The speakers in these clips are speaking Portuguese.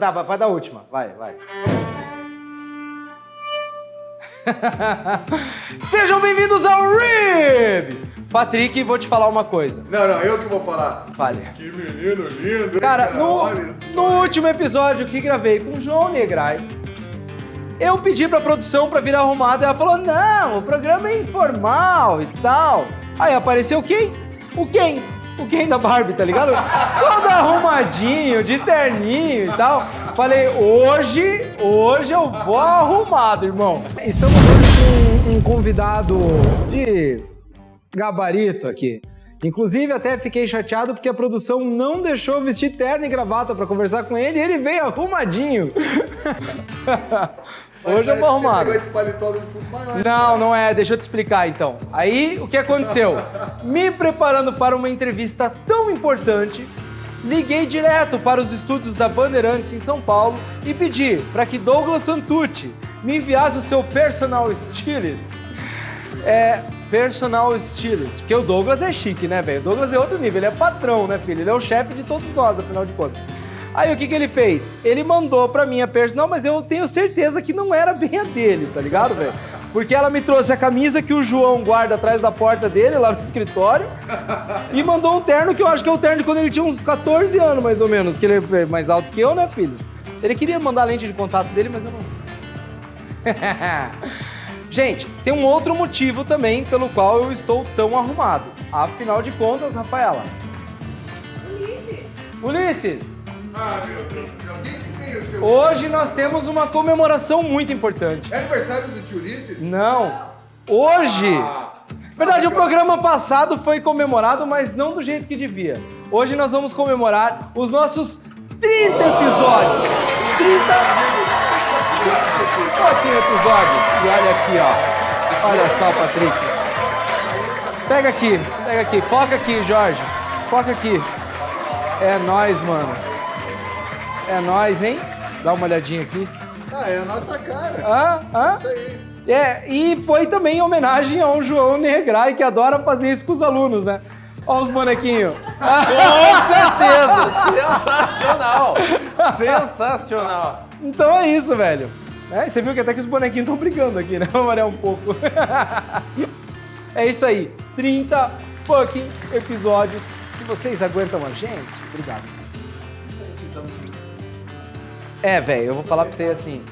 Tá, vai dar a última. Vai. Sejam bem-vindos ao RIB! Patrick, vou te falar uma coisa. Não, eu que vou falar. Fale. Que menino lindo, hein, Cara, Olha no último episódio que gravei com o João Negrai, eu pedi pra produção pra vir arrumado e ela falou, não, o programa é informal e tal. Aí apareceu quem? O Ken da Barbie, tá ligado? Todo arrumadinho, de terninho e tal. Falei, hoje eu vou arrumado, irmão. Estamos hoje com um convidado de gabarito aqui. Inclusive, até fiquei chateado porque a produção não deixou eu vestir terno e gravata pra conversar com ele e ele veio arrumadinho. Hoje eu vou arrumado. Você pegou esse paletó do fundo maior. Não é, deixa eu te explicar então. Aí, o que aconteceu? Me preparando para uma entrevista tão importante, liguei direto para os estúdios da Bandeirantes em São Paulo e pedi para que Douglas Santucci me enviasse o seu personal stylist. Personal stylist, porque o Douglas é chique, né, velho? O Douglas é outro nível, ele é patrão, né, filho? Ele é o chefe de todos nós, afinal de contas. Aí o que ele fez? Ele mandou pra mim a personal, mas eu tenho certeza que não era bem a dele, tá ligado, velho? Porque ela me trouxe a camisa que o João guarda atrás da porta dele, lá no escritório, e mandou um terno que eu acho que é o terno de quando ele tinha uns 14 anos, mais ou menos, porque ele é mais alto que eu, né, filho? Ele queria mandar a lente de contato dele, mas eu não. Gente, tem um outro motivo também pelo qual eu estou tão arrumado. Afinal de contas, Rafaela. Ulisses! Ah, meu Deus do céu, quem que tem o seu... Hoje nós temos uma comemoração muito importante. É aniversário do tio Ulisses? Não. Hoje... Na verdade, o programa passado foi comemorado, mas não do jeito que devia. Hoje nós vamos comemorar os nossos 30 episódios. 30 episódios. E olha aqui, ó. Olha só, Patrick. Pega aqui. Foca aqui, Jorge. Foca aqui. É nóis, mano. É nóis, hein? Dá uma olhadinha aqui. Ah, é a nossa cara. Isso aí. E foi também em homenagem ao João Negrai, que adora fazer isso com os alunos, né? Olha os bonequinhos. Com certeza! Sensacional! Então é isso, velho. Você viu que até que os bonequinhos estão brigando aqui, né? Vamos variar um pouco. É isso aí. 30 fucking episódios. Se vocês aguentam a gente, obrigado. Velho, eu vou falar pra você assim.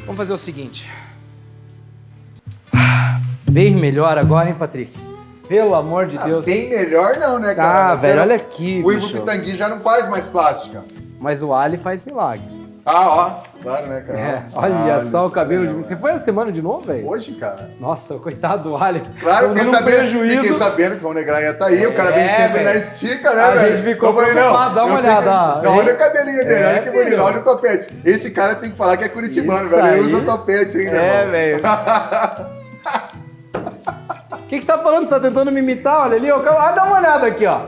Vamos fazer o seguinte. Bem melhor agora, hein, Patrick? Pelo amor de Deus. Bem melhor não, né, cara? Velho, olha aqui, o Ivo bicho. Pitangui já não faz mais plástica. Mas o Ali faz milagre. Claro, né, cara? Olha só o cabelo de... Você foi essa semana de novo, velho? Hoje, cara. Nossa, coitado do Ali. Claro, prejuízo. Fiquei sabendo que o Negrai ia tá aí, o cara vem sempre na estica, né, velho? A gente ficou preocupado, dá uma olhada. Olha o cabelinho dele, olha que bonito, olha o topete. Esse cara tem que falar que é curitibano, velho. Ele usa topete ainda, irmão. Velho. O que você tá falando? Você tá tentando me imitar? Olha ali, dá uma olhada aqui, ó.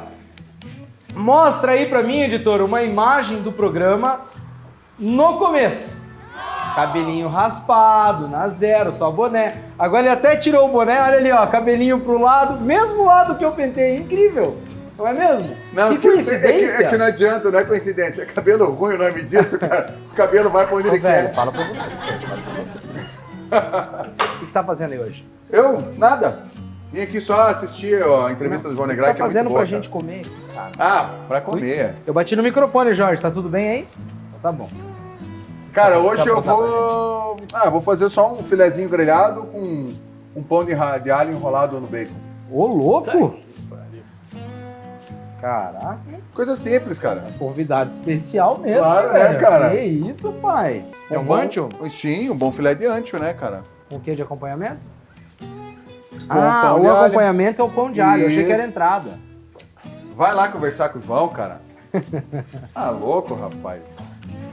Mostra aí pra mim, editor, uma imagem do programa no começo. Cabelinho raspado, na zero, só boné. Agora ele até tirou o boné, olha ali, ó, cabelinho pro lado, mesmo lado que eu pentei, incrível. Não é mesmo? Não, que coincidência. É que não adianta, não é coincidência. É cabelo ruim o nome disso, cara. O cabelo vai pra onde ele velho, quer. fala pra você. O que você tá fazendo aí hoje? Eu? Nada. Vim aqui só assistir a entrevista do João Negrai, que é muito fazendo boa, pra cara. gente comer, cara? Pra comer. Eu bati no microfone, Jorge, tá tudo bem aí? Tá bom. Cara, hoje eu vou fazer só um filezinho grelhado com um pão de alho enrolado no bacon. Ô, louco! Caraca. Coisa simples, cara. Convidado especial mesmo, Claro, velho. né, cara? Que isso, pai? É um ancho? Sim, um bom filé de ancho, né, cara? Com o que de acompanhamento? Pão de o alho. acompanhamento é o pão de alho. Eu achei que era Isso. entrada. Vai lá conversar com o João, cara. Louco, rapaz.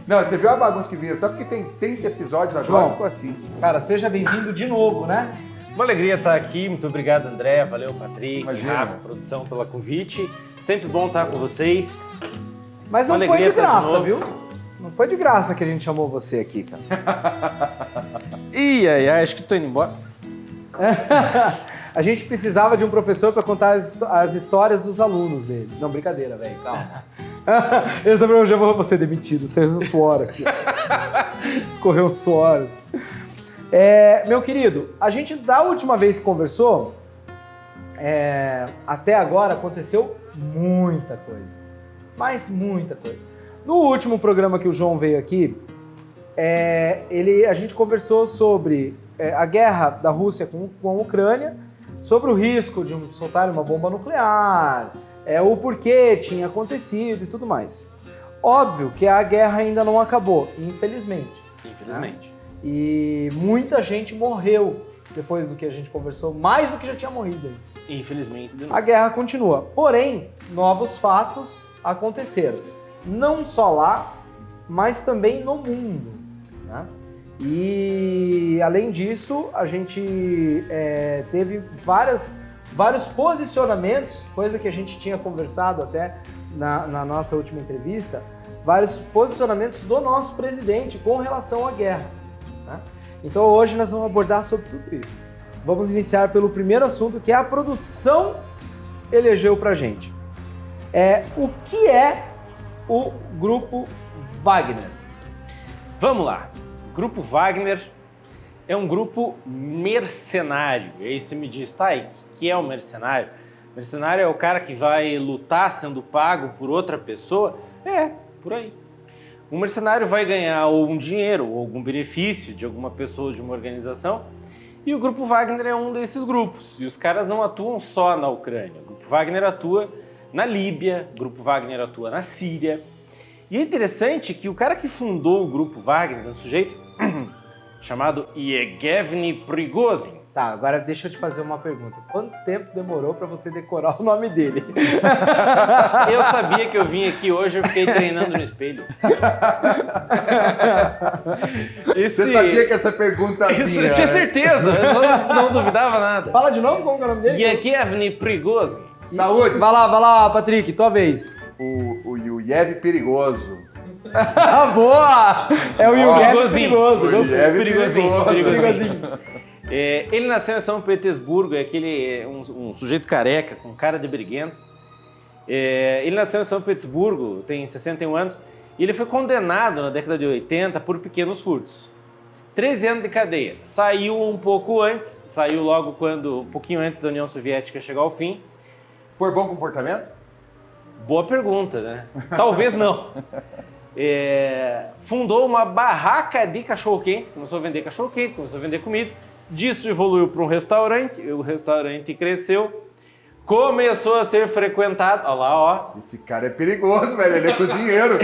Não, você viu a bagunça que vira? Só porque tem 30 episódios agora, João. ficou assim. Cara, seja bem-vindo de novo, né? Uma alegria estar aqui, muito obrigado, André, valeu, Patrick, Imagina. Rafa, produção, pelo convite. Sempre bom estar com vocês. Mas não Uma foi de alegria estar de graça, novo. viu? Não foi de graça que a gente chamou você aqui, cara. Ai, acho que tô indo embora. A gente precisava de um professor para contar as histórias dos alunos dele. Não, brincadeira, velho, calma. Eles também eu já vou ser demitido, saiu um suor aqui. Escorreu um suor. Assim. Meu querido, a gente da última vez que conversou, até agora aconteceu muita coisa. Mas muita coisa. No último programa que o João veio aqui, a gente conversou sobre a guerra da Rússia com a Ucrânia, sobre o risco de soltar uma bomba nuclear, o porquê tinha acontecido e tudo mais. Óbvio que a guerra ainda não acabou, infelizmente. Infelizmente. Né? E muita gente morreu depois do que a gente conversou, mais do que já tinha morrido. Infelizmente. De novo. A guerra continua. Porém, novos fatos aconteceram. Não só lá, mas também no mundo. Né? E, além disso, a gente teve vários posicionamentos, coisa que a gente tinha conversado até na nossa última entrevista, vários posicionamentos do nosso presidente com relação à guerra. Né? Então, hoje nós vamos abordar sobre tudo isso. Vamos iniciar pelo primeiro assunto, que é a produção elegeu pra gente. O que é o Grupo Wagner? Vamos lá. O Grupo Wagner é um grupo mercenário. E aí você me diz, tá, e o que é um mercenário? Mercenário é o cara que vai lutar sendo pago por outra pessoa? Por aí. Um mercenário vai ganhar ou um dinheiro ou algum benefício de alguma pessoa ou de uma organização. E o Grupo Wagner é um desses grupos. E os caras não atuam só na Ucrânia. O Grupo Wagner atua na Líbia, o Grupo Wagner atua na Síria. E é interessante que o cara que fundou o Grupo Wagner, um sujeito chamado Yevgeny Prigozhin. Tá, agora deixa eu te fazer uma pergunta. Quanto tempo demorou pra você decorar o nome dele? Eu sabia que eu vim aqui hoje, eu fiquei treinando no espelho. Você sabia que essa pergunta vinha? Isso, eu tinha certeza, eu não duvidava nada. Fala de novo, como é o nome dele? Yevgeny Prigozhin. Saúde! Vai lá, Patrick, tua vez. O Yev perigoso. Boa! É o Yevgeny perigoso. O Yev Perigosinho. Ele nasceu em São Petersburgo, um sujeito careca, com cara de briguento. Ele nasceu em São Petersburgo, tem 61 anos, e ele foi condenado na década de 80 por pequenos furtos. 13 anos de cadeia. Saiu um pouco antes, saiu logo um pouquinho antes da União Soviética chegar ao fim. Por bom comportamento? Boa pergunta, né? Talvez não. Fundou uma barraca de cachorro-quente, começou a vender cachorro-quente, começou a vender comida. Disso evoluiu para um restaurante, o restaurante cresceu, começou a ser frequentado. Olha lá, ó. Esse cara é perigoso, velho, ele é cozinheiro.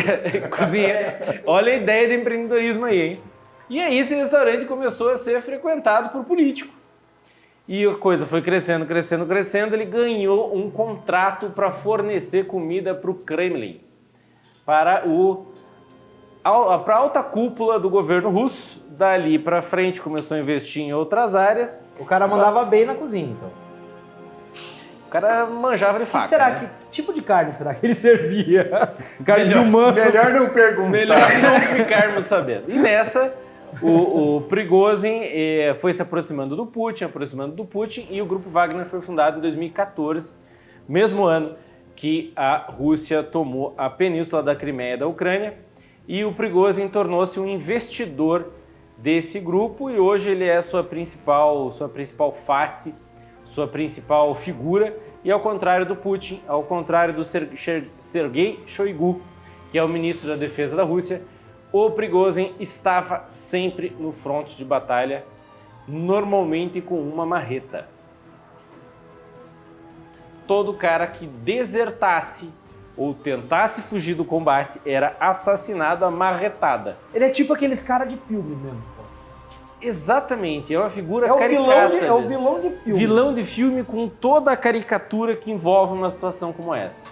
Cozinheiro. Olha a ideia de empreendedorismo aí, hein? E aí esse restaurante começou a ser frequentado por político. E a coisa foi crescendo, ele ganhou um contrato para fornecer comida para o Kremlin, para a alta cúpula do governo russo. Dali para frente começou a investir em outras áreas. O cara mandava bem na cozinha, então. O cara manjava de faca. Que tipo de carne será que ele servia? Carne de humano. Melhor não perguntar. Melhor não ficarmos sabendo. E nessa, o Prigozhin foi se aproximando do Putin, e o Grupo Wagner foi fundado em 2014, mesmo ano que a Rússia tomou a península da Crimeia da Ucrânia, e o Prigozhin tornou-se um investidor desse grupo, e hoje ele é sua principal face, sua principal figura, e ao contrário do Putin, ao contrário do Sergei Shoigu, que é o ministro da Defesa da Rússia, o Prigozhin estava sempre no fronte de batalha, normalmente com uma marreta. Todo cara que desertasse ou tentasse fugir do combate era assassinado à marretada. Ele é tipo aqueles caras de filme mesmo. Pô. Exatamente, é uma figura É o caricata. vilão de filme. Vilão de filme com toda a caricatura que envolve uma situação como essa.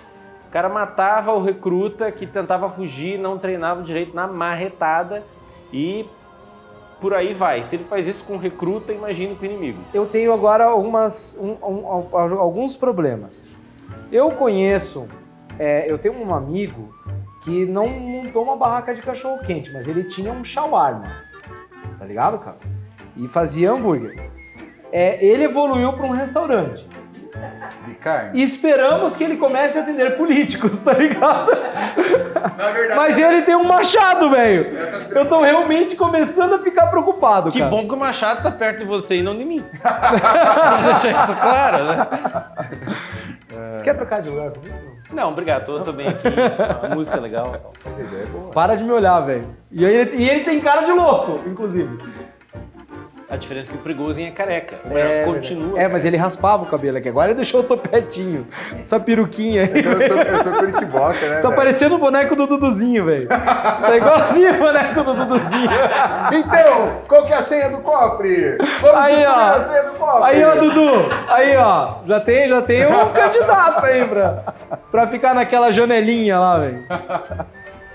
O cara matava o recruta que tentava fugir, não treinava direito na marretada e por aí vai. Se ele faz isso com o recruta, imagine com o inimigo. Eu tenho agora alguns problemas. Eu tenho um amigo que não montou uma barraca de cachorro-quente, mas ele tinha um shawarma, tá ligado, cara? E fazia hambúrguer. Ele evoluiu para um restaurante. de carne? E esperamos que ele comece a atender políticos, tá ligado? Na verdade... Mas ele tem um machado, velho. Essa semana- Eu tô realmente começando a ficar preocupado, Que cara. bom que o Machado tá perto de você e não de mim. Vamos deixar isso claro, né? Você quer trocar de lugar comigo? Não, obrigado, tô bem aqui. A música é legal. Essa ideia é boa. Para de me olhar, velho. E ele tem cara de louco, inclusive. A diferença é que o Prigozhin é careca. O Bernardo continua. É, mas ele raspava o cabelo aqui. Agora ele deixou o topetinho. Essa peruquinha aí. Eu sou curitiboca, né? Tá velho? parecendo o boneco do Duduzinho, velho. Tá igualzinho o boneco do Duduzinho. Então, qual que é a senha do cofre? Vamos Aí, descobrir ó. a senha do cofre. Aí, ó, Dudu. Aí, ó. Já tem um candidato aí pra ficar naquela janelinha lá, velho.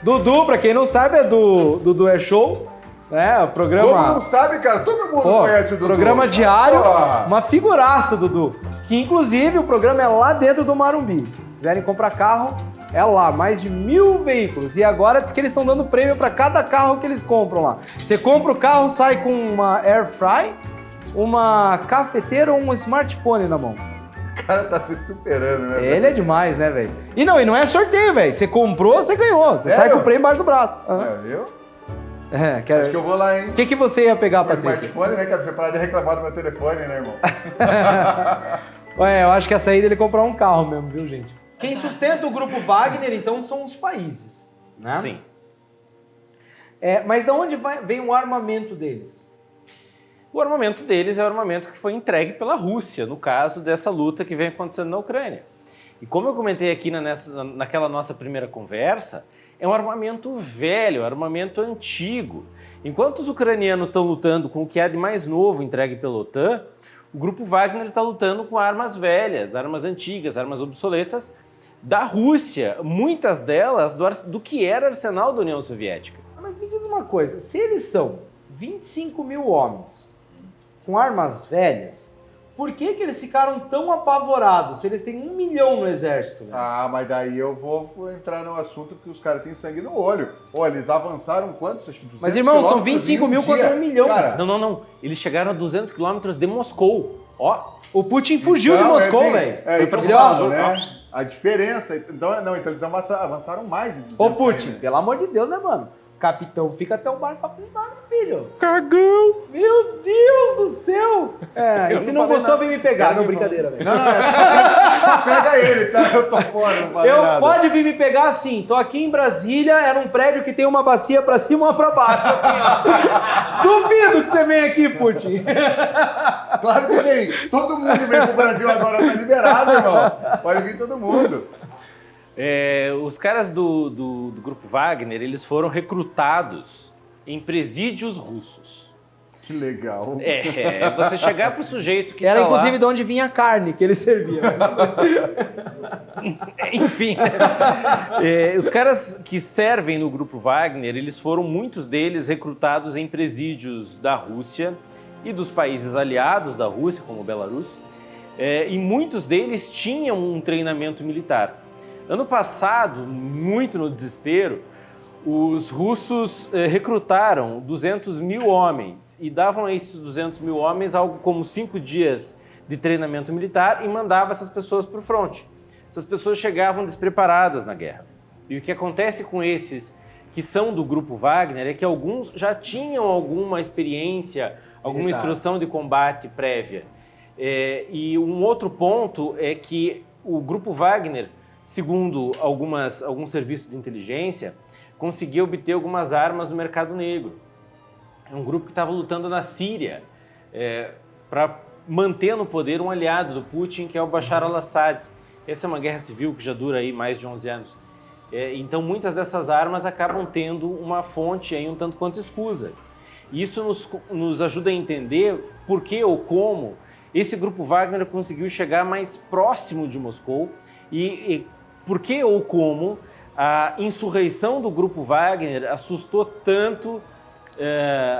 Dudu, pra quem não sabe, é do Dudu é Show. É, o programa... Todo mundo sabe, cara. Todo mundo Pô, conhece o Dudu. programa diário, Porra. uma figuraça, Dudu. Que inclusive o programa é lá dentro do Marumbi. Se quiserem comprar carro, é lá, mais de 1.000 veículos. E agora diz que eles estão dando prêmio para cada carro que eles compram lá. Você compra o carro, sai com uma air fry, uma cafeteira ou um smartphone na mão. O cara tá se superando, né? Ele é demais, né, velho? E não é sorteio, velho. Você comprou, você ganhou. Você sai Sério? com o prêmio embaixo do braço. Eu? É, Acho que eu vou lá, hein? O que você ia pegar, O Patrick? smartphone, né? Que eu parar de reclamar do meu telefone, né, irmão? Ué, eu acho que a saída é ele comprar um carro mesmo, viu, gente? Quem sustenta o grupo Wagner, então, são os países, né? Sim. Mas de onde vem o armamento deles? O armamento deles é o armamento que foi entregue pela Rússia, no caso dessa luta que vem acontecendo na Ucrânia. E como eu comentei aqui naquela nossa primeira conversa, é um armamento velho, um armamento antigo. Enquanto os ucranianos estão lutando com o que há de mais novo entregue pela OTAN, o grupo Wagner está lutando com armas velhas, armas antigas, armas obsoletas da Rússia, muitas delas do que era arsenal da União Soviética. Mas me diz uma coisa, se eles são 25 mil homens com armas velhas, por que eles ficaram tão apavorados se eles têm 1 milhão no exército? Velho? Ah, mas daí eu vou entrar no assunto que os caras têm sangue no olho. Olha, eles avançaram quantos? Acho que 200 Mas, irmão, são quilômetros 25 em um mil contra dia. 1 milhão. Cara, Não. Eles chegaram a 200 quilômetros de Moscou. Ó, O Putin fugiu de então, Moscou, assim, velho. É, então, Ele, ó, falando, né? A diferença... Então eles avançaram mais de 200 Ô, Putin, ainda. pelo amor de Deus, né, mano? Capitão fica até o barco afundado, filho. cagão! Meu Deus do céu! Eu E se não não falei gostou, nada. vem me pegar. Cara, Não, me brincadeira, velho. Não, só pega ele, tá? Eu tô fora, não falei nada. Pode vir me pegar assim. Tô aqui em Brasília, era um prédio que tem uma bacia pra cima e uma pra baixo. Assim, ó. Duvido que você venha aqui, Putin. Claro que vem. Todo mundo que vem pro Brasil agora tá liberado, irmão. Pode vir todo mundo. Os caras do grupo Wagner, eles foram recrutados em presídios russos. Que legal. Você chegar pro sujeito que Era tá inclusive lá, de onde vinha a carne que ele servia. enfim, né? Os caras que servem no grupo Wagner, eles foram, muitos deles, recrutados em presídios da Rússia e dos países aliados da Rússia, como Belarus, e muitos deles tinham um treinamento militar. Ano passado, muito no desespero, os russos recrutaram 200 mil homens e davam a esses 200 mil homens algo como 5 dias de treinamento militar e mandavam essas pessoas para o fronte. Essas pessoas chegavam despreparadas na guerra. E o que acontece com esses que são do grupo Wagner é que alguns já tinham alguma experiência, alguma instrução de combate prévia. E um outro ponto é que o grupo Wagner, segundo alguns serviços de inteligência, conseguiu obter algumas armas no mercado negro. É um grupo que estava lutando na Síria para manter no poder um aliado do Putin, que é o Bashar al-Assad. Essa é uma guerra civil que já dura aí mais de 11 anos. Então, muitas dessas armas acabam tendo uma fonte aí um tanto quanto escusa. Isso nos ajuda a entender por que ou como esse grupo Wagner conseguiu chegar mais próximo de Moscou e por que ou como a insurreição do grupo Wagner assustou tanto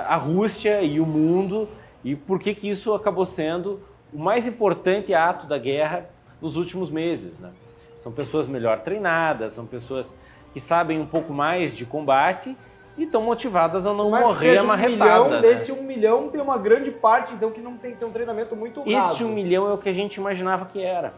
a Rússia e o mundo e por que isso acabou sendo o mais importante ato da guerra nos últimos meses, né? São pessoas melhor treinadas, são pessoas que sabem um pouco mais de combate e estão motivadas a não morrer amarretada. Desse 1 milhão tem uma grande parte, então, que não tem um treinamento muito raso. Esse 1 milhão é o que a gente imaginava que era.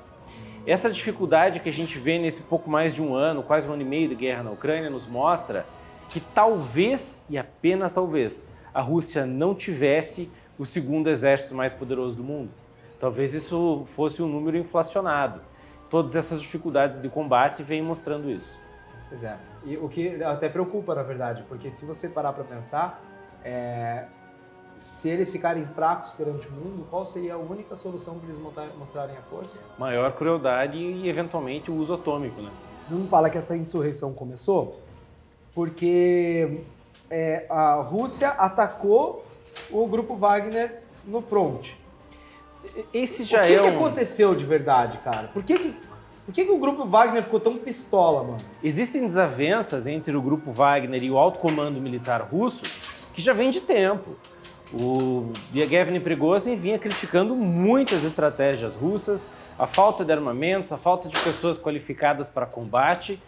Essa dificuldade que a gente vê nesse pouco mais de um ano, quase um ano e meio de guerra na Ucrânia, nos mostra que talvez, e apenas talvez, a Rússia não tivesse o segundo exército mais poderoso do mundo. Talvez isso fosse um número inflacionado. Todas essas dificuldades de combate vêm mostrando isso. Pois é. E o que até preocupa, na verdade, porque se você parar para pensar, se eles ficarem fracos perante o mundo, qual seria a única solução para eles mostrarem a força? Maior crueldade e, eventualmente, o uso atômico, né? Não fala que essa insurreição começou porque a Rússia atacou o grupo Wagner no front. Esse já O que aconteceu de verdade, cara? Por que o grupo Wagner ficou tão pistola, mano? Existem desavenças entre o grupo Wagner e o alto comando militar russo que já vem de tempo. O Yevgeny Prigozhin vinha criticando muitas estratégias russas, a falta de armamentos, a falta de pessoas qualificadas para combate.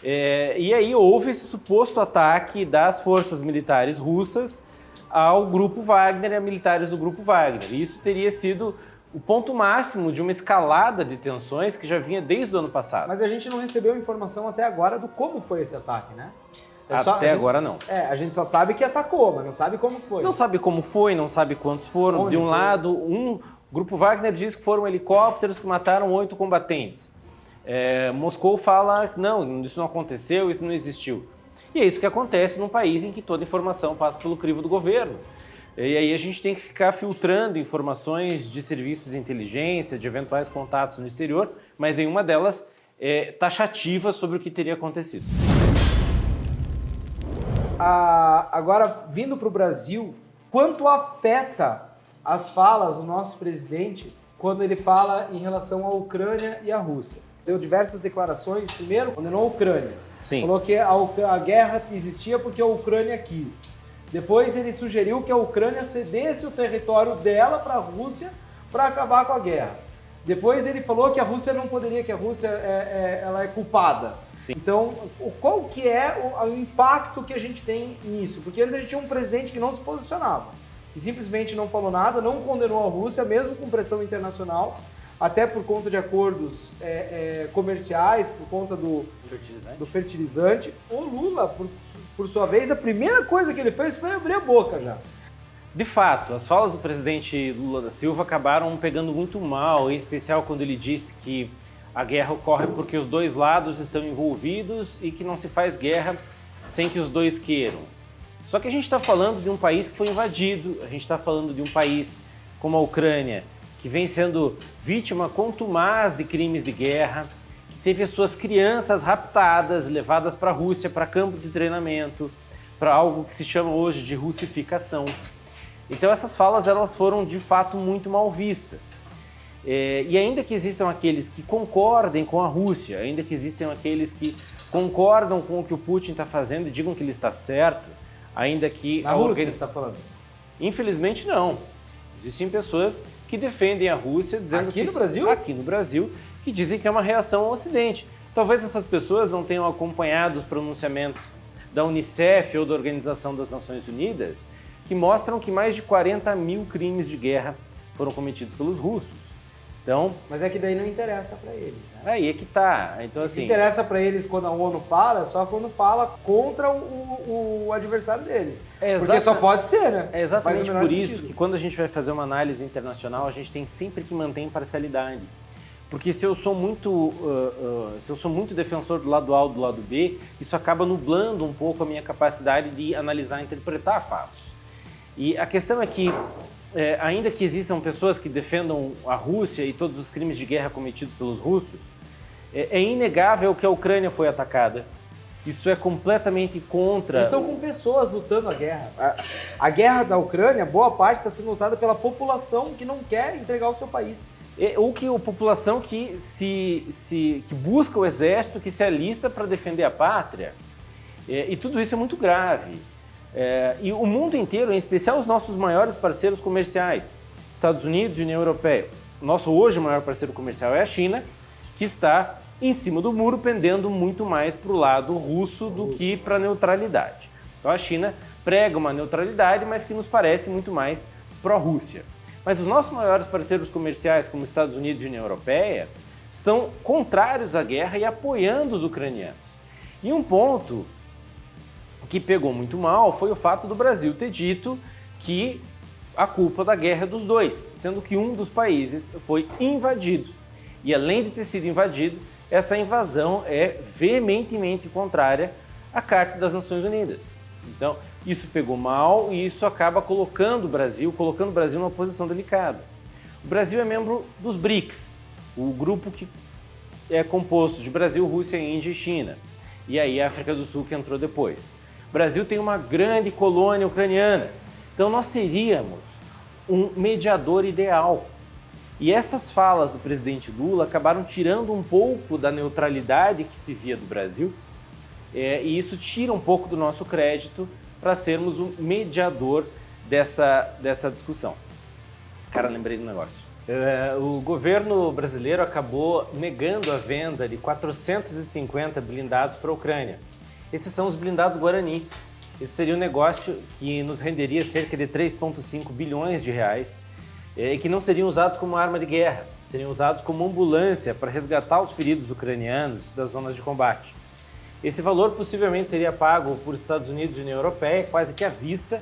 E aí houve esse suposto ataque das forças militares russas ao grupo Wagner e a militares do grupo Wagner. E isso teria sido o ponto máximo de uma escalada de tensões que já vinha desde o ano passado. Mas a gente não recebeu informação até agora do como foi esse ataque, né? Agora não. A gente só sabe que atacou, mas não sabe como foi. Não sabe como foi, não sabe quantos foram. Onde de um foi? lado, o grupo Wagner diz que foram helicópteros que mataram 8 combatentes. Moscou fala que não, isso não aconteceu, isso não existiu. E é isso que acontece num país em que toda informação passa pelo crivo do governo. E aí a gente tem que ficar filtrando informações de serviços de inteligência, de eventuais contatos no exterior, mas nenhuma delas é taxativa sobre o que teria acontecido. Agora, vindo para o Brasil, quanto afeta as falas do nosso presidente quando ele fala em relação à Ucrânia e à Rússia? Deu diversas declarações. Primeiro, condenou a Ucrânia. Sim. Falou que a guerra existia porque a Ucrânia quis. Depois ele sugeriu que a Ucrânia cedesse o território dela para a Rússia para acabar com a guerra. Depois ele falou que a Rússia não poderia, que a Rússia ela é culpada. Sim. Então, qual que é o impacto que a gente tem nisso? Porque antes a gente tinha um presidente que não se posicionava, que simplesmente não falou nada, não condenou a Rússia, mesmo com pressão internacional, até por conta de acordos comerciais, por conta do fertilizante. O Lula, por sua vez, a primeira coisa que ele fez foi abrir a boca já. De fato, as falas do presidente Lula da Silva acabaram pegando muito mal, em especial quando ele disse que a guerra ocorre porque os dois lados estão envolvidos e que não se faz guerra sem que os dois queiram. Só que a gente está falando de um país que foi invadido, a gente está falando de um país como a Ucrânia, que vem sendo vítima contumaz de crimes de guerra, que teve as suas crianças raptadas, levadas para a Rússia, para campo de treinamento, para algo que se chama hoje de russificação. Então essas falas elas foram de fato muito mal vistas. E ainda que existam aqueles que concordem com a Rússia, ainda que existam aqueles que concordam com o que o Putin está fazendo e digam que ele está certo, ainda que... Na Rússia você está falando? Infelizmente não. Existem pessoas que defendem a Rússia dizendo aqui no Brasil? Aqui no Brasil, que dizem que é uma reação ao Ocidente. Talvez essas pessoas não tenham acompanhado os pronunciamentos da Unicef ou da Organização das Nações Unidas, que mostram que mais de 40 mil crimes de guerra foram cometidos pelos russos. Então, mas é que daí não interessa para eles, né? Aí é que tá. Então, assim, o que interessa para eles quando a ONU fala é só quando fala contra o adversário deles. Porque só pode ser, né? É exatamente por isso que quando a gente vai fazer uma análise internacional, a gente tem sempre que manter imparcialidade. Porque se eu sou muito defensor do lado A ou do lado B, isso acaba nublando um pouco a minha capacidade de analisar e interpretar fatos. E a questão é que, ainda que existam pessoas que defendam a Rússia e todos os crimes de guerra cometidos pelos russos, é inegável que a Ucrânia foi atacada. Isso é completamente contra... Eles estão com pessoas lutando a guerra. A guerra da Ucrânia, boa parte está sendo lutada pela população que não quer entregar o seu país. Ou que a população que busca o exército, que se alista para defender a pátria. E tudo isso é muito grave. E o mundo inteiro, em especial os nossos maiores parceiros comerciais, Estados Unidos e União Europeia. O nosso hoje maior parceiro comercial é a China, que está em cima do muro, pendendo muito mais para o lado russo do que para a neutralidade. Então a China prega uma neutralidade, mas que nos parece muito mais pró-Rússia. Mas os nossos maiores parceiros comerciais, como Estados Unidos e União Europeia, estão contrários à guerra e apoiando os ucranianos. E um ponto que pegou muito mal foi o fato do Brasil ter dito que a culpa da guerra é dos dois, sendo que um dos países foi invadido. E além de ter sido invadido, essa invasão é veementemente contrária à Carta das Nações Unidas. Então, isso pegou mal e isso acaba colocando o Brasil numa posição delicada. O Brasil é membro dos BRICS, o grupo que é composto de Brasil, Rússia, Índia e China. E aí a África do Sul que entrou depois. O Brasil tem uma grande colônia ucraniana, então nós seríamos um mediador ideal. E essas falas do presidente Lula acabaram tirando um pouco da neutralidade que se via do Brasil, e isso tira um pouco do nosso crédito para sermos um mediador dessa discussão. Cara, lembrei do negócio. O governo brasileiro acabou negando a venda de 450 blindados para a Ucrânia. Esses são os blindados Guarani. Esse seria um negócio que nos renderia cerca de 3,5 bilhões de reais e que não seriam usados como arma de guerra, seriam usados como ambulância para resgatar os feridos ucranianos das zonas de combate. Esse valor possivelmente seria pago por Estados Unidos e União Europeia, quase que à vista,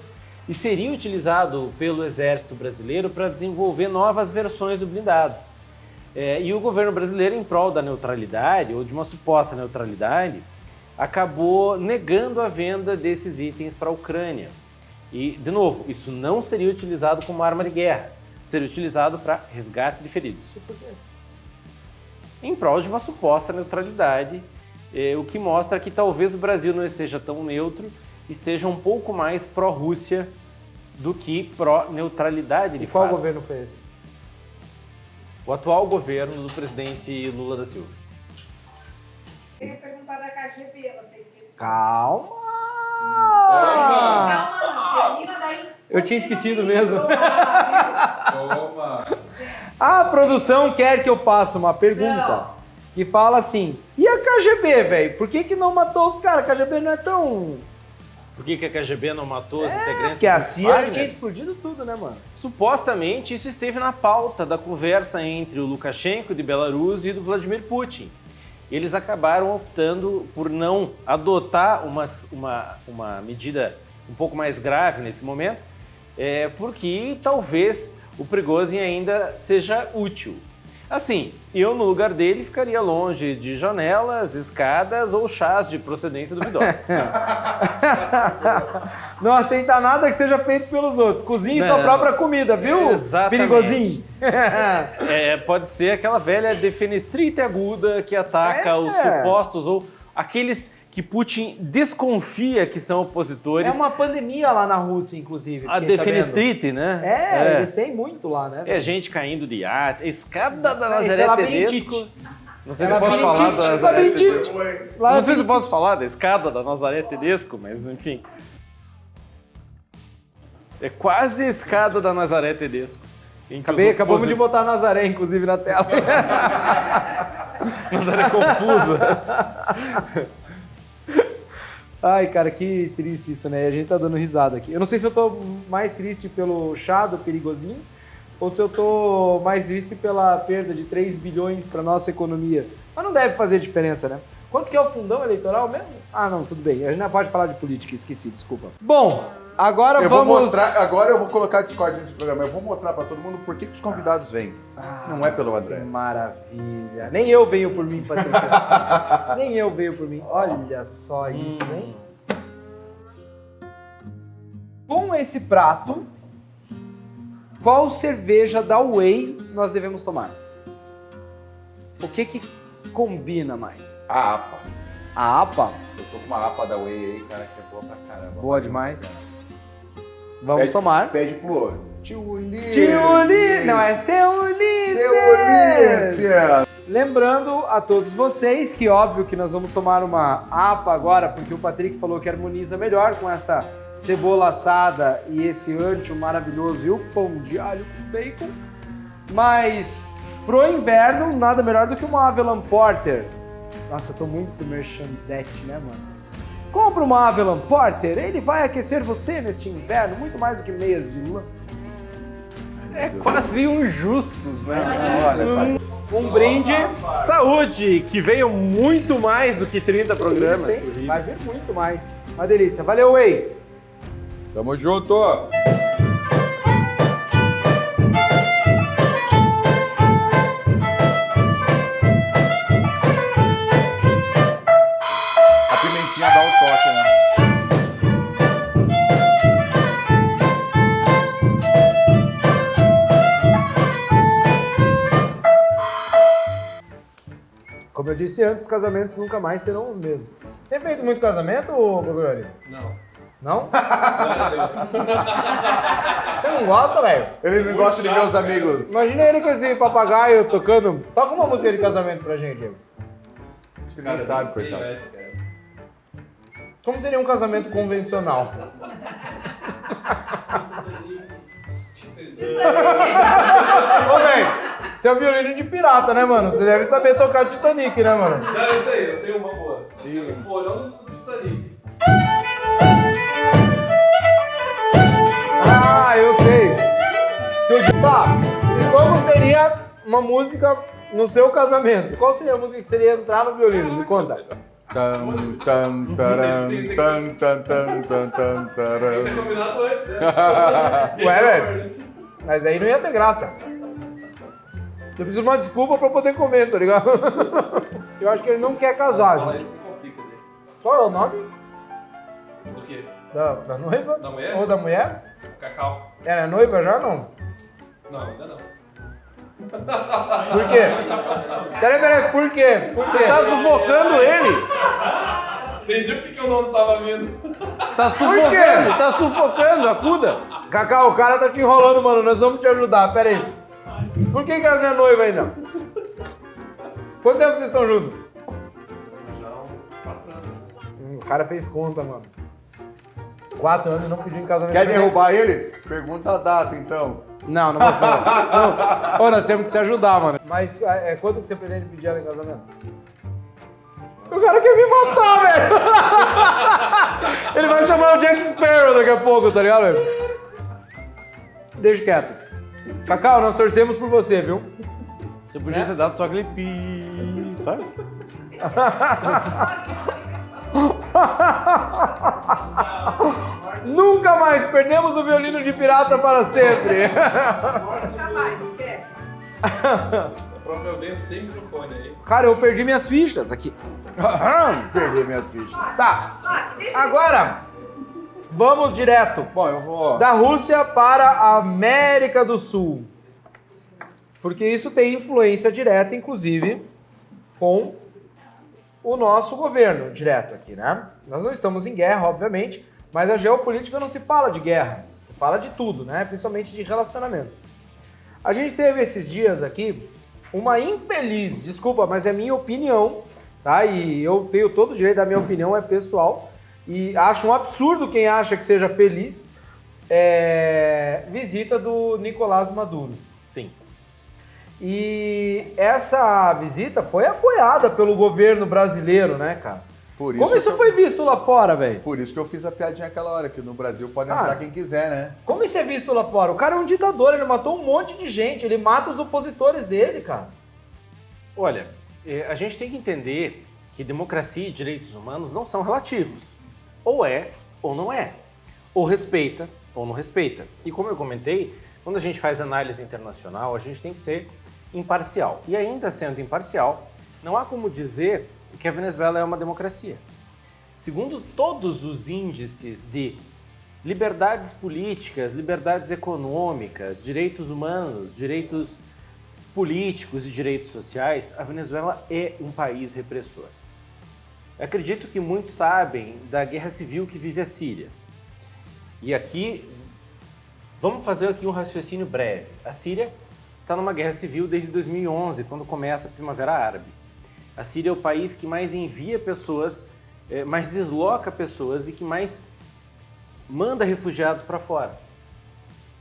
e seria utilizado pelo Exército Brasileiro para desenvolver novas versões do blindado. E o governo brasileiro, em prol da neutralidade, ou de uma suposta neutralidade, acabou negando a venda desses itens para a Ucrânia. E, de novo, isso não seria utilizado como arma de guerra, seria utilizado para resgate de feridos. Em prol de uma suposta neutralidade, o que mostra que talvez o Brasil não esteja tão neutro, esteja um pouco mais pró-Rússia do que pró-neutralidade de fato. E qual governo foi esse? O atual governo do presidente Lula da Silva. Eu ia perguntar da KGB, você esqueceu. Calma! Calma, não, termina daí. Eu tinha esquecido mesmo. Toma! A produção quer que eu faça uma pergunta que fala assim, e a KGB, velho? Por que não matou os caras? A KGB não é tão... Por que a KGB não matou os integrantes? Porque a do CIA Wagner? tinha explodido tudo, né, mano? Supostamente isso esteve na pauta da conversa entre o Lukashenko de Belarus e do Vladimir Putin. Eles acabaram optando por não adotar uma medida um pouco mais grave nesse momento, porque talvez o Prigozhin ainda seja útil. Assim, eu no lugar dele ficaria longe de janelas, escadas ou chás de procedência duvidosa. Não aceita nada que seja feito pelos outros. Cozinhe sua própria comida, viu? Exatamente. Perigosinho. Pode ser aquela velha defenestrite aguda que ataca os supostos ou aqueles que Putin desconfia que são opositores. É uma pandemia lá na Rússia, inclusive. A defenestrite, né? Eles têm muito lá, né? É gente caindo de ar, escada da Isso é Nazaré Tedesco. Não sei se eu posso labirintite, falar da Nazaré labirintite. Tedesco. Não sei se eu posso falar da escada da Nazaré Tedesco, mas enfim. É quase a escada da Nazaré Tedesco. Acabamos de botar Nazaré, inclusive, na tela. Nazaré confusa. Ai, cara, que triste isso, né? A gente tá dando risada aqui. Eu não sei se eu tô mais triste pelo chá do Perigosinho ou se eu tô mais triste pela perda de 3 bilhões pra nossa economia. Mas não deve fazer diferença, né? Quanto que é o fundão eleitoral mesmo? Ah, não, tudo bem. A gente não pode falar de política, esqueci, desculpa. Bom, agora vamos... Agora eu vou colocar a Discord nesse programa. Eu vou mostrar pra todo mundo por que os convidados vêm. Não é pelo André. Que maravilha. Nem eu venho por mim, Patrícia. Nem eu venho por mim. Olha só isso, hein? Com esse prato, qual cerveja da Whey nós devemos tomar? O que combina mais? A APA. A APA? Eu tô com uma APA da Whey aí, cara, que é boa pra caramba. Boa demais. Vamos tomar. Pede pro Tio Ulisses. Tio Ulisses! Não, é seu Ulisses! Seu Ulisses! Lembrando a todos vocês que óbvio que nós vamos tomar uma APA agora, porque o Patrick falou que harmoniza melhor com esta cebola assada e esse ancho maravilhoso e o pão de alho com bacon. Mas pro inverno, nada melhor do que uma Avalon Porter. Nossa, eu tô muito merchandete, né, mano? Compra uma Avalon Porter, ele vai aquecer você neste inverno, muito mais do que meias de lã. É quase um Justus, né? Olha, pai. Um brinde. Saúde, que veio muito mais do que 30 programas. Sim, vai vir muito mais. Uma delícia. Valeu, Whey. Tamo junto! A pimentinha dá o toque, né? Como eu disse antes, os casamentos nunca mais serão os mesmos. Tem feito muito casamento, Gogori? Não. Não? Você não gosta, velho? Ele não gosta de ver os amigos. Imagina ele com esse papagaio tocando. Toca uma música de casamento pra gente, Diego. Acho que nem sabe, coitado. Como seria um casamento convencional? Ô, velho, você é um violino de pirata, né, mano? Você deve saber tocar Titanic, né, mano? Não, eu sei uma boa. O porão do Titanic. Ah, eu sei. Tá, e como seria uma música no seu casamento? Qual seria a música que seria entrar no violino? Me conta. Tan, tan, taran, tan, tan, tan, tan, tan, Tem taran. combinado antes, né? Ué, velho. Mas aí não ia ter graça. Eu preciso de uma desculpa pra poder comer, tá ligado? Eu acho que ele não quer casar, Fala gente. isso que complica dele. Qual é o nome? O quê? Da noiva? Da mulher? Ou da mulher? Cacau. Ela é noiva já ou não? Não, ainda não. Por quê? Peraí, por quê? Por quê? Você tá sufocando ele? Entendi porque que o nome tava vindo. Tá sufocando, tá sufocando, acuda. Cacau, o cara tá te enrolando, mano. Nós vamos te ajudar. Pera aí. Por que ela não é noiva ainda? Quanto tempo vocês estão juntos? Já uns 4 anos. O cara fez conta, mano. 4 anos e não pediu em casamento. Quer derrubar ele? Pergunta a data, então. Não, não posso não. Ô, nós temos que se ajudar, mano. Mas quanto que você pretende pedir ela em casamento? O cara quer me matar, velho! Ele vai chamar o Jack Sparrow daqui a pouco, tá ligado, velho? Deixa quieto. Cacau, nós torcemos por você, viu? Você podia ter dado só aquele pi, sabe? Nunca mais perdemos o violino de pirata para sempre. Nunca mais, esquece. A própria eu venho sem microfone aí. Cara, eu perdi minhas fichas aqui. Perdi minhas fichas. Tá, Ah, deixa eu- agora vamos direto. Bom, eu vou... Da Rússia para a América do Sul. Porque isso tem influência direta, inclusive, com o nosso governo direto aqui, né? Nós não estamos em guerra, obviamente, mas a geopolítica não se fala de guerra, se fala de tudo, né? Principalmente de relacionamento. A gente teve esses dias aqui uma infeliz, desculpa, mas é minha opinião, tá? E eu tenho todo o direito da minha opinião, é pessoal, e acho um absurdo quem acha que seja feliz, visita do Nicolás Maduro. Sim. E essa visita foi apoiada pelo governo brasileiro, né, cara? Por isso Como isso que foi visto lá fora, velho? Por isso que eu fiz a piadinha aquela hora, que no Brasil pode Cara, entrar quem quiser, né? Como isso é visto lá fora? O cara é um ditador, ele matou um monte de gente, ele mata os opositores dele, cara. Olha, a gente tem que entender que democracia e direitos humanos não são relativos. Ou é, ou não é. Ou respeita, ou não respeita. E como eu comentei, quando a gente faz análise internacional, a gente tem que ser imparcial. E ainda sendo imparcial, não há como dizer que a Venezuela é uma democracia. Segundo todos os índices de liberdades políticas, liberdades econômicas, direitos humanos, direitos políticos e direitos sociais, a Venezuela é um país repressor. Eu acredito que muitos sabem da guerra civil que vive a Síria. E aqui, vamos fazer aqui um raciocínio breve. A Síria está numa guerra civil desde 2011, quando começa a Primavera Árabe. A Síria é o país que mais envia pessoas, mais desloca pessoas e que mais manda refugiados para fora.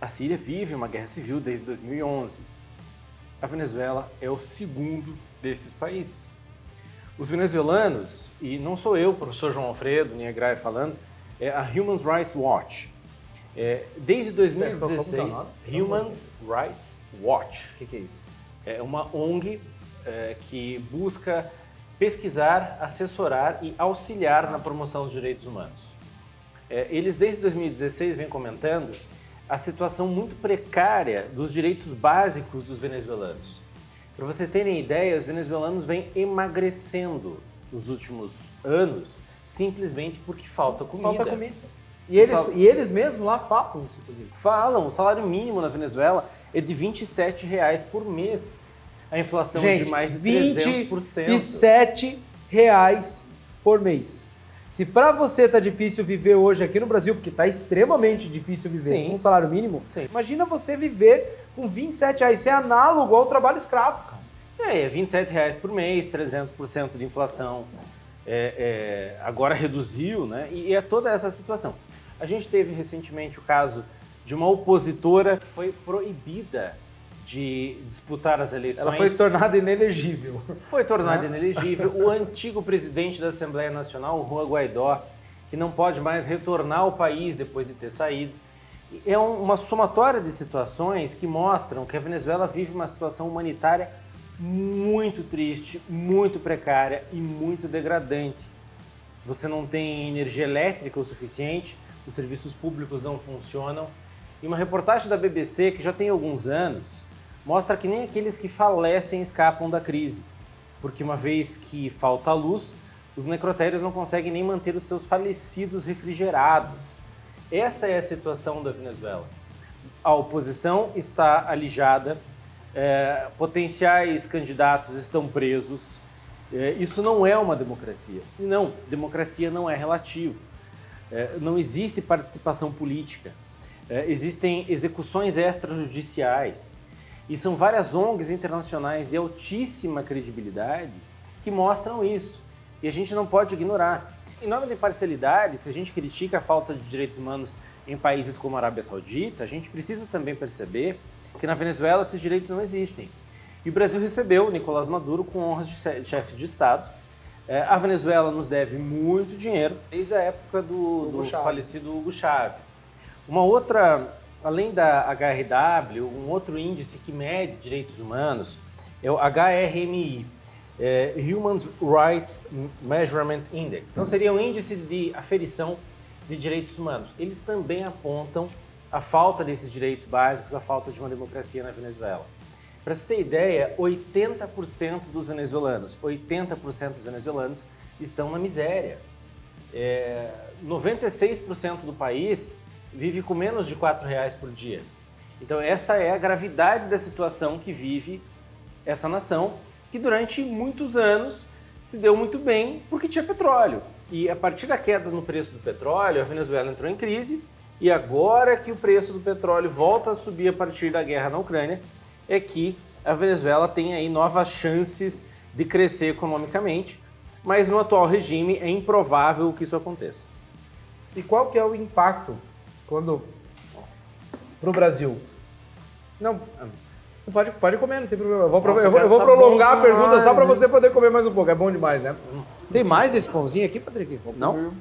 A Síria vive uma guerra civil desde 2011. A Venezuela é o segundo desses países. Os venezuelanos, e não sou eu, professor João Alfredo, nem a Graia falando, é a Human Rights Watch. Desde 2016, Como tá o nome? Human Rights Watch. O que é isso? É uma ONG que busca pesquisar, assessorar e auxiliar na promoção dos direitos humanos. Eles, desde 2016, vêm comentando a situação muito precária dos direitos básicos dos venezuelanos. Para vocês terem ideia, os venezuelanos vêm emagrecendo nos últimos anos simplesmente porque falta comida. Falta comida. E eles mesmos lá falam isso, inclusive. Falam, o salário mínimo na Venezuela é de R$27 por mês. A inflação é de mais de 300%. R$27 por mês. Se para você tá difícil viver hoje aqui no Brasil, porque tá extremamente difícil viver com um salário mínimo, imagina você viver com R$27. Isso é análogo ao trabalho escravo, cara. É R$27 por mês, 300% de inflação. Agora reduziu, né? E é toda essa situação. A gente teve recentemente o caso de uma opositora que foi proibida de disputar as eleições. Ela foi tornada inelegível. Foi tornada inelegível. O antigo presidente da Assembleia Nacional, o Juan Guaidó, que não pode mais retornar ao país depois de ter saído. É uma somatória de situações que mostram que a Venezuela vive uma situação humanitária muito triste, muito precária e muito degradante. Você não tem energia elétrica o suficiente, os serviços públicos não funcionam. E uma reportagem da BBC, que já tem alguns anos, mostra que nem aqueles que falecem escapam da crise, porque uma vez que falta luz, os necrotérios não conseguem nem manter os seus falecidos refrigerados. Essa é a situação da Venezuela. A oposição está alijada, potenciais candidatos estão presos. Isso não é uma democracia. E não, democracia não é relativo. Não existe participação política. Existem execuções extrajudiciais. E são várias ONGs internacionais de altíssima credibilidade que mostram isso. E a gente não pode ignorar. Em nome da imparcialidade, se a gente critica a falta de direitos humanos em países como a Arábia Saudita, a gente precisa também perceber que na Venezuela esses direitos não existem. E o Brasil recebeu Nicolás Maduro com honras de chefe de Estado. A Venezuela nos deve muito dinheiro, desde a época do falecido Hugo Chávez. Uma outra, além da HRW, um outro índice que mede direitos humanos é o HRMI, Human Rights Measurement Index. Então seria um índice de aferição de direitos humanos. Eles também apontam a falta desses direitos básicos, a falta de uma democracia na Venezuela. Para você ter ideia, 80% dos venezuelanos estão na miséria. 96% do país vive com menos de R$4 por dia. Então essa é a gravidade da situação que vive essa nação, que durante muitos anos se deu muito bem porque tinha petróleo. E a partir da queda no preço do petróleo, a Venezuela entrou em crise, e agora que o preço do petróleo volta a subir a partir da guerra na Ucrânia, é que a Venezuela tem aí novas chances de crescer economicamente, mas no atual regime é improvável que isso aconteça. E qual que é o impacto quando pro Brasil? Não, pode comer, não tem problema. Eu vou prolongar a pergunta só para você poder comer mais um pouco. É bom demais, né? Tem mais desse pãozinho aqui, Patrick? Não?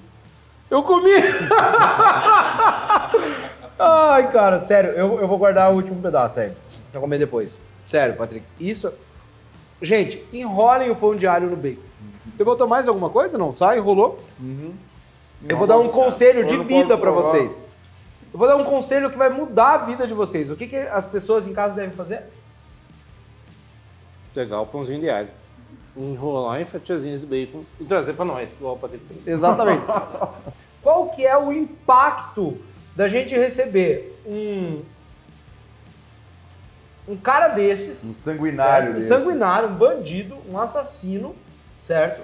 Eu comi! Ai, cara, sério, eu vou guardar o último pedaço, sério. Pra comer depois. Sério, Patrick. Isso... Gente, enrolem o pão de alho no bacon. Você botou mais alguma coisa? Não? Sai, enrolou? Eu vou dar um conselho de vida pra vocês. Eu vou dar um conselho que vai mudar a vida de vocês. O que as pessoas em casa devem fazer? Pegar o pãozinho de alho, enrolar em fatiazinhas de bacon e trazer pra nós, igual o Patrick fez. Exatamente. Qual que é o impacto da gente receber um cara desses... Um sanguinário desse. Um sanguinário, um bandido, um assassino, certo?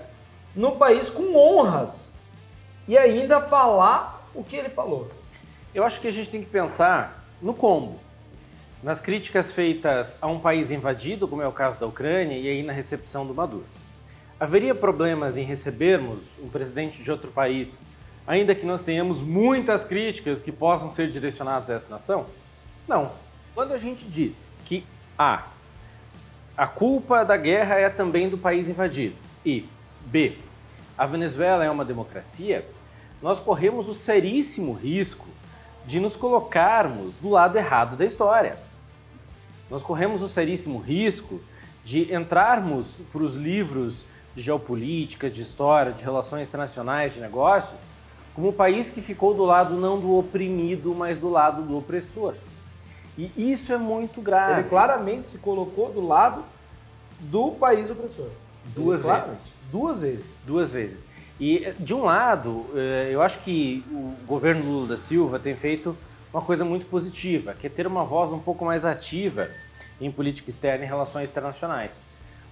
No país com honras. E ainda falar o que ele falou. Eu acho que a gente tem que pensar no combo. Nas críticas feitas a um país invadido, como é o caso da Ucrânia, e aí na recepção do Maduro. Haveria problemas em recebermos um presidente de outro país, ainda que nós tenhamos muitas críticas que possam ser direcionadas a essa nação? Não. Quando a gente diz que A, a culpa da guerra é também do país invadido, e B, a Venezuela é uma democracia, nós corremos o seríssimo risco de nos colocarmos do lado errado da história. Nós corremos o seríssimo risco de entrarmos para os livros de geopolítica, de história, de relações internacionais, de negócios, como um país que ficou do lado não do oprimido, mas do lado do opressor. E isso é muito grave. Ele claramente se colocou do lado do país opressor. Duas vezes. Duas vezes. E, de um lado, eu acho que o governo Lula da Silva tem feito uma coisa muito positiva, que é ter uma voz um pouco mais ativa em política externa e relações internacionais.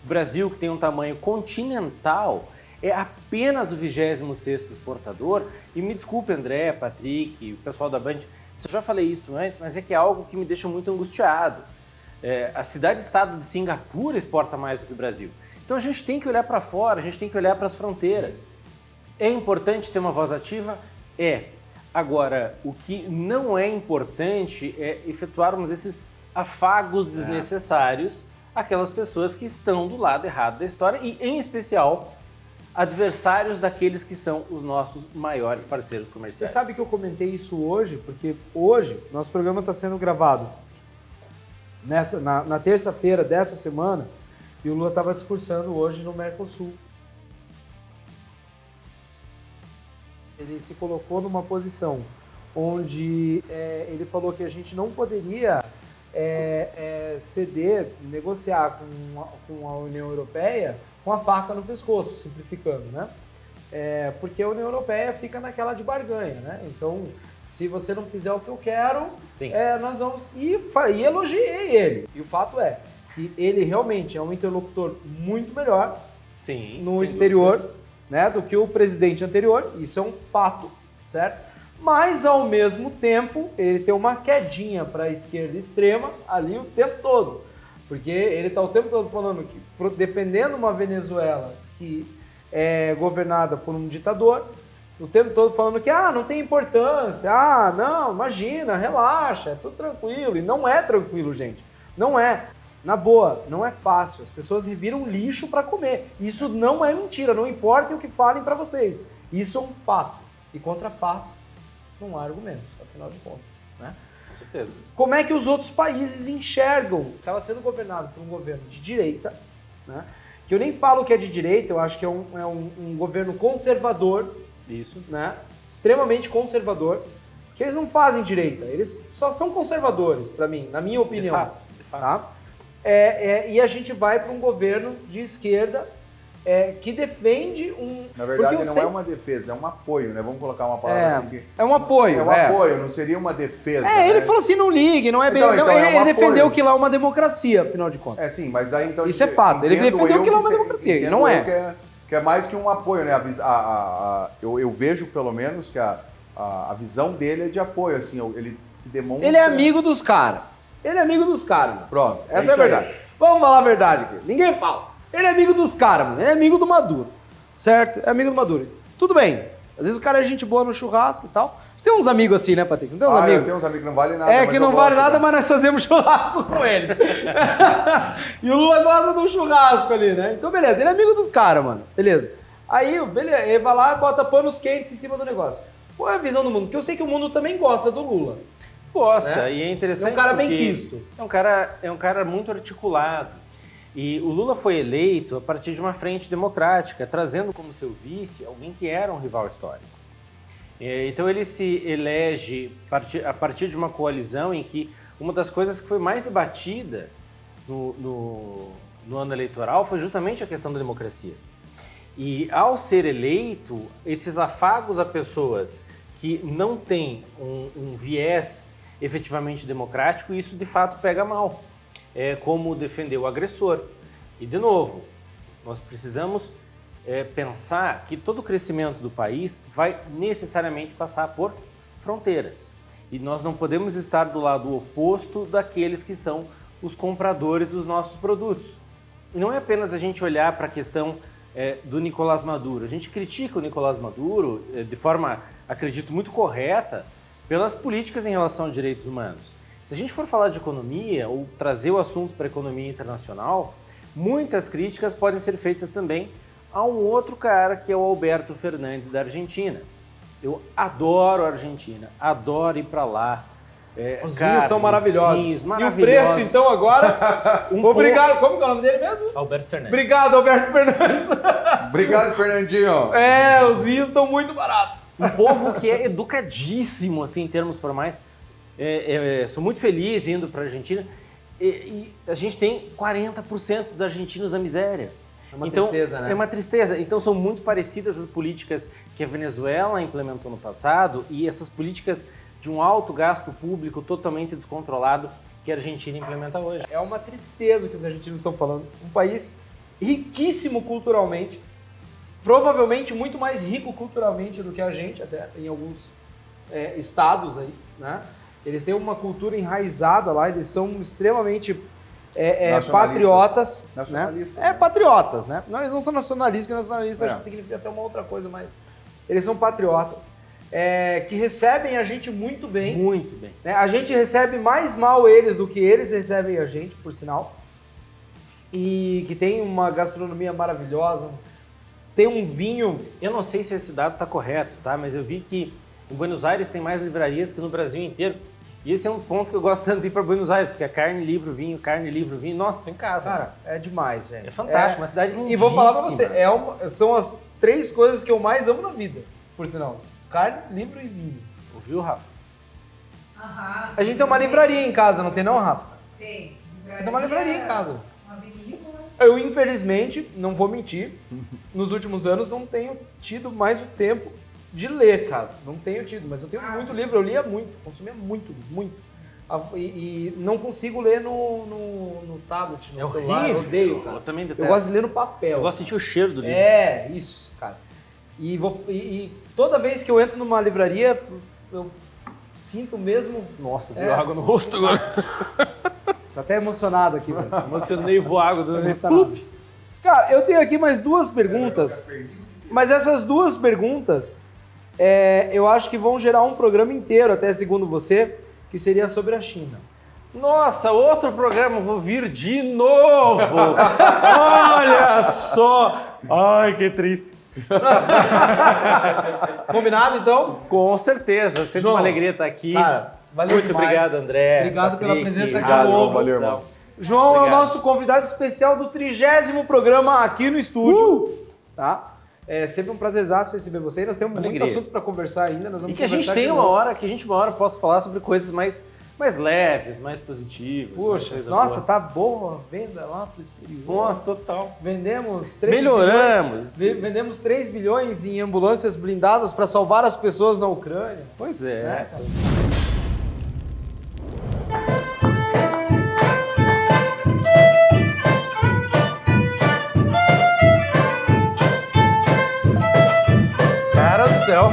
O Brasil, que tem um tamanho continental, é apenas o 26º exportador, e me desculpe, André, Patrick, o pessoal da Band, eu já falei isso antes, mas é que é algo que me deixa muito angustiado. A cidade-estado de Singapura exporta mais do que o Brasil. Então a gente tem que olhar para fora, a gente tem que olhar para as fronteiras. É importante ter uma voz ativa? É. Agora, o que não é importante é efetuarmos esses afagos desnecessários àquelas pessoas que estão do lado errado da história e, em especial, adversários daqueles que são os nossos maiores parceiros comerciais. Você sabe que eu comentei isso hoje, porque hoje nosso programa está sendo gravado na terça-feira dessa semana e o Lula estava discursando hoje no Mercosul. Ele se colocou numa posição onde ele falou que a gente não poderia ceder, negociar com a União Europeia com a faca no pescoço, simplificando, né? Porque a União Europeia fica naquela de barganha, né? Então, se você não fizer o que eu quero, nós vamos... E elogiei ele. E o fato é que ele realmente é um interlocutor muito melhor no exterior, né, do que o presidente anterior. Isso é um fato, certo? Mas, ao mesmo tempo, ele tem uma quedinha para a esquerda extrema ali o tempo todo. Porque ele está o tempo todo falando que, defendendo uma Venezuela que é governada por um ditador, o tempo todo falando que não tem importância, não, imagina, relaxa, é tudo tranquilo. E não é tranquilo, gente. Não é. Na boa, não é fácil. As pessoas reviram lixo para comer. Isso não é mentira, não importa o que falem para vocês. Isso é um fato. E contra fato, não há argumentos, afinal de contas, né? Com certeza. Como é que os outros países enxergam? Estava sendo governado por um governo de direita, né? Que eu nem falo que é de direita, eu acho que é um governo conservador. Isso. Né? Extremamente conservador. Que eles não fazem direita, eles só são conservadores, para mim, na minha opinião. De fato. Tá? E a gente vai para um governo de esquerda que defende um... Na verdade, não é uma defesa, é um apoio, né? Vamos colocar uma palavra assim que... É um apoio. É um apoio, não seria uma defesa. Ele né? falou assim, não ligue, não é bem... Então, ele defendeu que lá é uma democracia, afinal de contas. Sim, mas daí então... Isso é fato, ele defendeu que lá é uma democracia, e não é. Que é mais que um apoio, né? Eu vejo, pelo menos, que a visão dele é de apoio, assim, ele se demonstra... Ele é amigo dos caras. Ele é amigo dos caras, mano. Pronto. Essa é a verdade. Aí. Vamos falar a verdade aqui. Ninguém fala. Ele é amigo dos caras, mano. Ele é amigo do Maduro. Certo? É amigo do Maduro. Tudo bem. Às vezes o cara é gente boa no churrasco e tal. Tem uns amigos assim, né, Patrick? Não tem uns amigos? Eu tenho uns amigos que não valem nada. Que não vale nada, mas nós fazemos churrasco com eles. E o Lula gosta de um churrasco ali, né? Então, beleza. Ele é amigo dos caras, mano. Beleza. Aí, beleza. Ele vai lá e bota panos quentes em cima do negócio. Qual é a visão do mundo? Porque eu sei que o mundo também gosta do Lula. Gosta, e é interessante. É um cara bem quisto. É um cara muito articulado. E o Lula foi eleito a partir de uma frente democrática, trazendo como seu vice alguém que era um rival histórico. Então ele se elege a partir de uma coalizão em que uma das coisas que foi mais debatida no ano eleitoral foi justamente a questão da democracia. E ao ser eleito, esses afagos a pessoas que não têm um viés efetivamente democrático, isso de fato pega mal. É como defender o agressor. E, de novo, nós precisamos pensar que todo o crescimento do país vai necessariamente passar por fronteiras. E nós não podemos estar do lado oposto daqueles que são os compradores dos nossos produtos. E não é apenas a gente olhar para a questão do Nicolás Maduro. A gente critica o Nicolás Maduro de forma, acredito, muito correta pelas políticas em relação a direitos humanos. Se a gente for falar de economia ou trazer o assunto para a economia internacional, muitas críticas podem ser feitas também a um outro cara que é o Alberto Fernandes da Argentina. Eu adoro a Argentina, adoro ir para lá, Os cara, vinhos são maravilhosos. vinhos E o maravilhosos. preço, então, agora... Obrigado. Como que é o nome dele mesmo? Alberto Fernandes. Obrigado, Alberto Fernandes. Obrigado, Fernandinho. Os vinhos estão muito baratos. Um povo que é educadíssimo, assim, em termos formais. Sou muito feliz indo para a Argentina. E a gente tem 40% dos argentinos na miséria. É uma tristeza, né? É uma tristeza. Então são muito parecidas as políticas que a Venezuela implementou no passado e essas políticas de um alto gasto público totalmente descontrolado que a Argentina implementa hoje. É uma tristeza o que os argentinos estão falando. Um país riquíssimo culturalmente, provavelmente muito mais rico culturalmente do que a gente, até em alguns estados aí, né? Eles têm uma cultura enraizada lá, eles são extremamente patriotas. Nacionalistas, né? né? Patriotas, né? Não, eles não são nacionalistas, porque nacionalistas acho É. que significa até uma outra coisa, mas eles são patriotas. Que recebem a gente muito bem. Muito bem. Né? A gente recebe mais mal eles do que eles recebem a gente, por sinal. E que tem uma gastronomia maravilhosa, tem um vinho... Eu não sei se esse dado está correto, tá? Mas eu vi que em Buenos Aires tem mais livrarias que no Brasil inteiro. E esse é um dos pontos que eu gosto tanto de ir para Buenos Aires, porque é carne, livro, vinho, nossa, tô em casa. Cara, é demais, velho. É fantástico, uma cidade lindíssima. E vou falar pra você, são as 3 coisas que eu mais amo na vida, por sinal. Carne, livro e vinho. Ouviu, Rafa? Aham. A gente tem uma livraria em casa, não tem não, Rafa? Tem. Tem uma livraria em casa. Uma vinícola. Eu, infelizmente, não vou mentir, nos últimos anos não tenho tido mais o tempo de ler, cara. Não tenho tido, mas eu tenho muito livro, eu lia muito, consumia muito, muito. E não consigo ler no tablet, no celular, eu odeio, cara. Eu também Eu detesto. gosto de ler no papel. Eu gosto de sentir o cheiro do livro. Isso, cara. E toda vez que eu entro numa livraria, eu sinto mesmo... Nossa, veio água no rosto agora. Tô até emocionado aqui, velho. Emocionei, vou água do Emocionado. Cara, eu tenho aqui mais 2 perguntas, mas essas 2 perguntas eu acho que vão gerar um programa inteiro, até segundo você, que seria sobre a China. Nossa, outro programa, vou vir de novo. Olha só. Ai, que triste. Combinado, então? Com certeza, sempre João, uma alegria estar aqui. Cara, valeu Muito demais. obrigado, André. Obrigado pela Patrick, presença aqui Obrigado, ao João. longo. Valeu, irmão. João é o Obrigado. nosso convidado especial do 30º programa aqui no estúdio. Tá? É sempre um prazerzaço receber você. E nós temos muito Alegria. assunto para conversar ainda. Nós vamos E que a gente conversar tem de uma novo. hora, possa falar sobre coisas mais leves, mais positivas. mais Puxa, coisa nossa, boa. tá boa a venda lá pro exterior. Nossa, total. Vendemos 3 Melhoramos. bilhões, vendemos 3 bilhões em ambulâncias blindadas para salvar as pessoas na Ucrânia. Pois é. Né, cara? Cara do céu.